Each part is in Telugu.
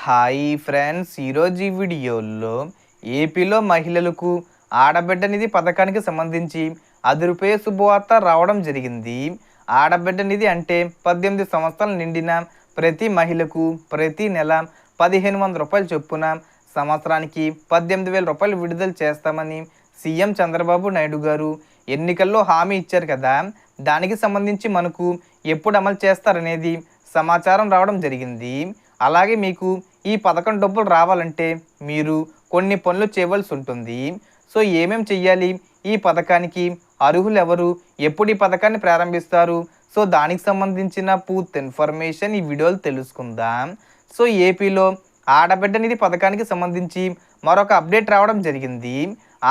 హాయ్ ఫ్రెండ్స్, ఈరోజు ఈ వీడియోలో ఏపీలో మహిళలకు ఆడబిడ్డ నిధి పథకానికి సంబంధించి రూపాయల శుభవార్త రావడం జరిగింది. ఆడబిడ్డ నిధి అంటే 18 సంవత్సరాలు నిండిన ప్రతి మహిళకు ప్రతి నెల రూ. 1500 చొప్పున సంవత్సరానికి 18,000 రూపాయలు విడుదల చేస్తామని సీఎం చంద్రబాబు నాయుడు గారు ఎన్నికల్లో హామీ ఇచ్చారు కదా. దానికి సంబంధించి మనకు ఎప్పుడు అమలు చేస్తారనేది సమాచారం రావడం జరిగింది. అలాగే మీకు ఈ పథకం డబ్బులు రావాలంటే మీరు కొన్ని పనులు చేయవలసి ఉంటుంది. సో ఏమేం చెయ్యాలి, ఈ పథకానికి అర్హులు ఎవరు, ఎప్పుడు ఈ పథకాన్ని ప్రారంభిస్తారు, సో దానికి సంబంధించిన పూర్తి ఇన్ఫర్మేషన్ ఈ వీడియోలో తెలుసుకుందాం. సో ఏపీలో ఆడబిడ్డ నిధి పథకానికి సంబంధించి మరొక అప్డేట్ రావడం జరిగింది.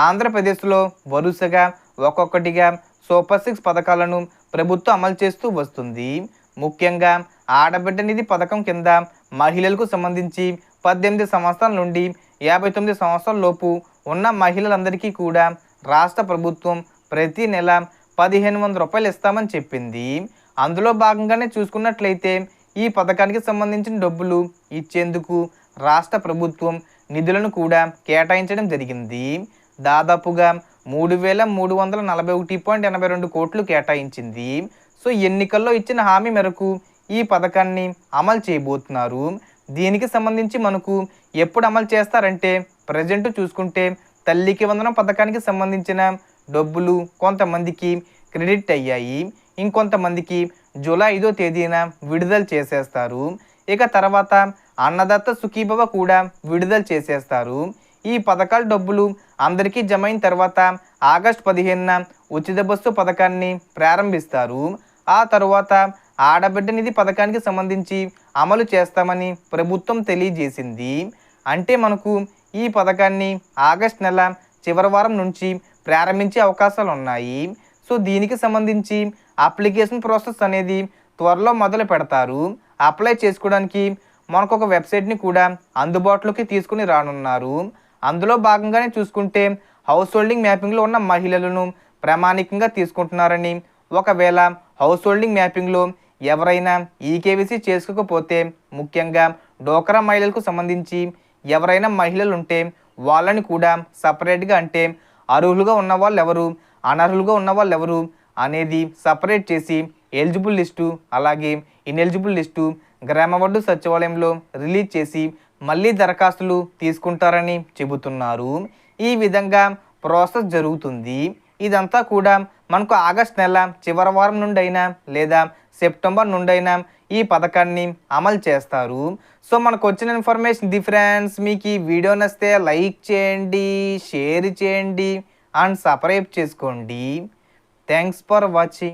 ఆంధ్రప్రదేశ్లో వరుసగా ఒక్కొక్కటిగా సూపర్ 6 పథకాలను ప్రభుత్వం అమలు చేస్తూ వస్తుంది. ముఖ్యంగా ఆడబిడ్డ నిధి పథకం కింద మహిళలకు సంబంధించి 18 సంవత్సరాల నుండి 59 సంవత్సరాల లోపు ఉన్న మహిళలందరికీ కూడా రాష్ట్ర ప్రభుత్వం ప్రతి నెల 1500 రూపాయలు ఇస్తామని చెప్పింది. అందులో భాగంగానే చూసుకున్నట్లయితే ఈ పథకానికి సంబంధించిన డబ్బులు ఇచ్చేందుకు రాష్ట్ర ప్రభుత్వం నిధులను కూడా కేటాయించడం జరిగింది. దాదాపుగా 3,341.82 కోట్లు కేటాయించింది. సో ఎన్నికల్లో ఇచ్చిన హామీ మేరకు ఈ పథకాన్ని అమలు చేయబోతున్నారు. దీనికి సంబంధించి మనకు ఎప్పుడు అమలు చేస్తారంటే ప్రజెంట్ చూసుకుంటే తల్లికి వందనం పథకానికి సంబంధించిన డబ్బులు కొంతమందికి క్రెడిట్ అయ్యాయి, ఇంకొంతమందికి జూలై 5వ తేదీన విడుదల చేసేస్తారు. ఇక తర్వాత అన్నదాత సుఖీభవ కూడా విడుదల చేసేస్తారు. ఈ పథకాల డబ్బులు అందరికీ జమ అయిన తర్వాత ఆగస్టు 15న ఉచిత బస్సు పథకాన్ని ప్రారంభిస్తారు. ఆ తరువాత ఆడబిడ్డ నిధి పథకానికి సంబంధించి అమలు చేస్తామని ప్రభుత్వం తెలియజేసింది. అంటే మనకు ఈ పథకాన్ని ఆగస్టు నెల చివరి వారం నుంచి ప్రారంభించే అవకాశాలు ఉన్నాయి. సో దీనికి సంబంధించి అప్లికేషన్ ప్రాసెస్ అనేది త్వరలో మొదలు పెడతారు. అప్లై చేసుకోవడానికి మనకు ఒక వెబ్సైట్ని కూడా అందుబాటులోకి తీసుకుని రానున్నారు. అందులో భాగంగానే చూసుకుంటే హౌస్ హోల్డింగ్ మ్యాపింగ్లో ఉన్న మహిళలను ప్రామాణికంగా తీసుకుంటున్నారని, ఒకవేళ హౌస్ హోల్డింగ్ మ్యాపింగ్లో ఎవరైనా ఈకేవీసీ చేసుకోకపోతే, ముఖ్యంగా డోక్రా మహిళలకు సంబంధించి ఎవరైనా మహిళలు ఉంటే వాళ్ళని కూడా సపరేట్గా, అంటే అర్హులుగా ఉన్న వాళ్ళు ఎవరు, అనర్హులుగా ఉన్న వాళ్ళు ఎవరు అనేది సపరేట్ చేసి ఎలిజిబుల్ లిస్టు, అలాగే ఇన్ఎలిజిబుల్ లిస్టు గ్రామ వార్డు సచివాలయంలో రిలీజ్ చేసి మళ్ళీ దరఖాస్తులు తీసుకుంటారని చెబుతున్నారు. ఈ విధంగా ప్రాసెస్ జరుగుతుంది. ఇదంతా కూడా మనకు ఆగస్ట్ నెల చివరి వారం నుండైనా లేదా సెప్టెంబర్ నుండైనా ఈ పథకాన్ని అమలు చేస్తారు. సో మనకు వచ్చిన ఇన్ఫర్మేషన్ ఫ్రెండ్స్, మీకు ఈ వీడియో నచ్చితే లైక్ చేయండి, షేర్ చేయండి అండ్ సబ్స్క్రైబ్ చేసుకోండి. Thanks for watching.